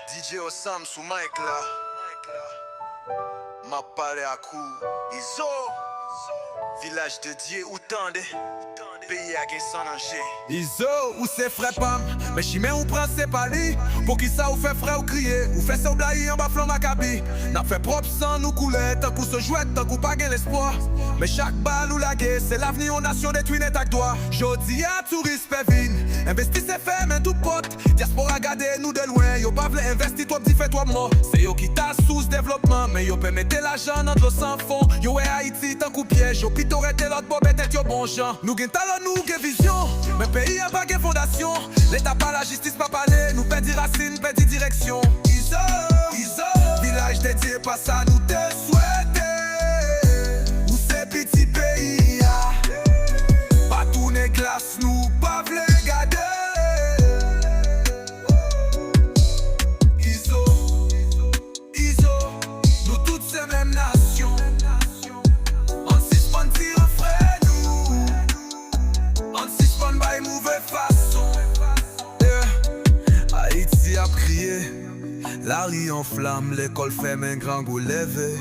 DJ Osam sous mic là. M'a parlé à coup. Iso. Village de Dieu ou tande. Pays à gain sans danger. Iso ou c'est frais pam. Mais chimé ou prend c'est pas li. Pour qui ça ou fait frais ou crier. Ou fait ça ou blaye en bas flan macabi. N'a fait propre sans nous couler. Tant qu'on se jouette, tant qu'on pas gain l'espoir. Mais chaque balle ou la guerre, c'est l'avenir aux nations détruites net avec doigt. Jodi à touriste pévin. Investissez fait mais tout pote. Diaspora gade nous de loin. Yo pas vle investi toi petit fait toi mort. C'est yo qui t'a sous développement. Mais yo peut mettre l'argent dans l'eau sans fond. Yo est Haïti tant coup piège. Yo plutôt rete l'autre bobette et yo bon gens. Nous gain talent nous gain vision. Mais pays a pas gain fondation. L'état pas la justice pas parler. Nous perdit racine, perdit direction. Iso, village dédié pas ça nous te souhaiter. Où c'est petit pays ya. Pas tourner glace nous pas vle garder. Nous toutes ces mêmes nations. On suspend tire frais nous. On suspend by mauvaise façon. Haïti a crié. La rue en flamme, l'école ferme un grand goût levé.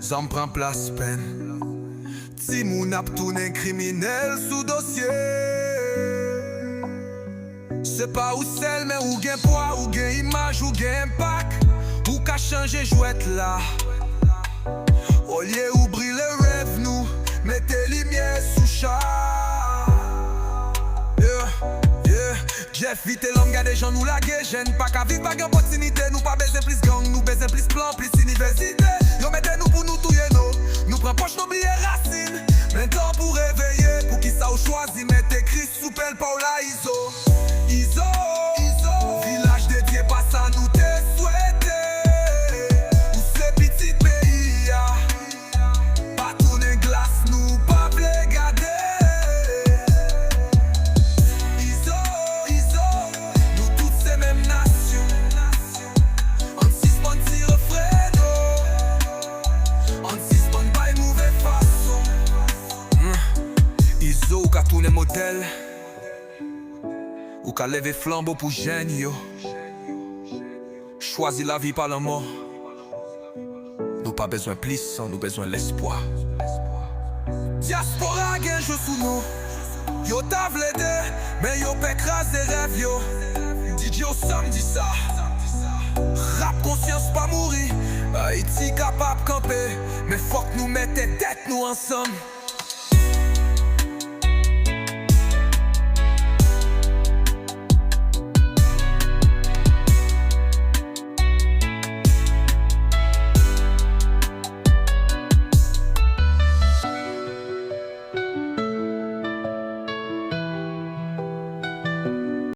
J'en prends place peine. Timoun ap tourné criminel sous dossier. C'est pas où c'est mais où gain poids, où gain image, où gain impact. Ou qu'a changé jouette là. Au lieu ouvrir les rêves nous, mettez lumière sous chat. Jeff vite l'homme gars des gens nous laguer. J'aime pas qu'à vivre pas d'opportunité. Nous pas baiser plus gang, nous baiser plus plan, plus université. Yo mettez nous pour nous touyer nous. Nous prend poche nos billets racines. Maintenant pour réveiller, pour qui ça ou choisi. Mettez Chris sous pelle Paula Iso. Village dédié pas ça nous te souhaiter. Où c'est petit pays ya. Pas tourner glace nous pas vle garder. Nous toutes ces mêmes nations. On suspend tire freno. On suspend pas une mauvaise façon. Iso qu'a tourné modèle. Ou qu'a levé flambeau pour jeune yo. Choisis la vie par la mort. Nous pas besoin plus, nous besoin l'espoir. Diaspora gen jeu sous nous. Yo ta vlede, mais yo pe crase rêve yo. DJ Osam dit ça. Rap conscience pas mourir. Haïti capable camper. Mais faut que nous mettons tête nous ensemble.